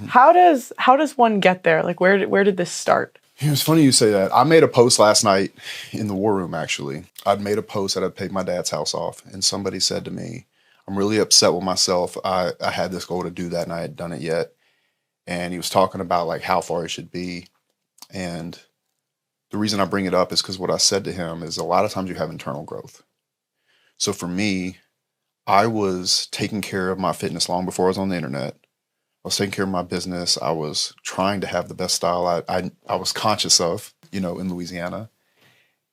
How does one get there? Like, where did this start? It's funny you say that. I made a post last night in the war room, actually. I'd made a post that I'd paid my dad's house off, and somebody said to me, I'm really upset with myself. I had this goal to do that, and I hadn't done it yet. And he was talking about, like, how far it should be. And the reason I bring it up is because what I said to him is a lot of times you have internal growth. So for me, I was taking care of my fitness long before I was on the internet. I was taking care of my business. I was trying to have the best style I was conscious of, in Louisiana.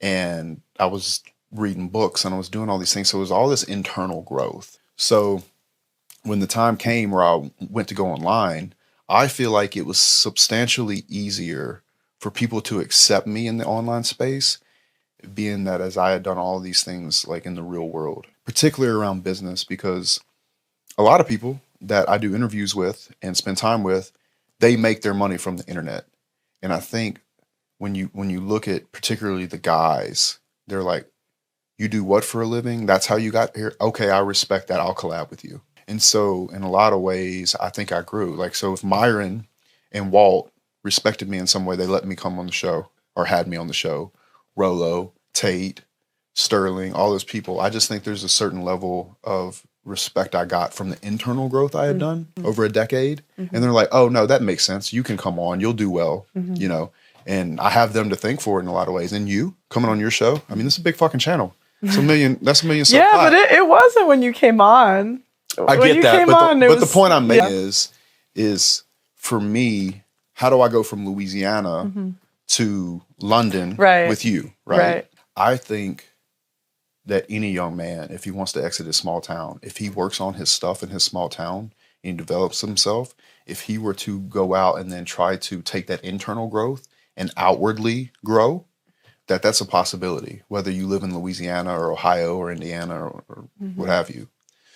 And I was reading books and I was doing all these things. So it was all this internal growth. So when the time came where I went to go online, I feel like it was substantially easier for people to accept me in the online space, being that as I had done all these things like in the real world, particularly around business, because a lot of people that I do interviews with and spend time with, they make their money from the internet. And I think when you look at particularly the guys, they're like, you do what for a living? That's how you got here? Okay, I respect that. I'll collab with you. And so in a lot of ways, I think I grew. Like, so if Myron and Walt respected me in some way, they let me come on the show or had me on the show. Rolo, Tate, Sterling, all those people. I just think there's a certain level of respect I got from the internal growth I had done over a decade. And they're like, oh, no, that makes sense. You can come on. You'll do well, and I have them to thank for it in a lot of ways. And you coming on your show, I mean, this is a big fucking channel. It's a million. That's a million. Yeah, but it wasn't when you came on. I get that, but the point I'm making is for me, how do I go from Louisiana to London with you? Right. I think that any young man, if he wants to exit his small town, if he works on his stuff in his small town and develops himself, if he were to go out and then try to take that internal growth and outwardly grow, that's a possibility, whether you live in Louisiana or Ohio or Indiana or what have you.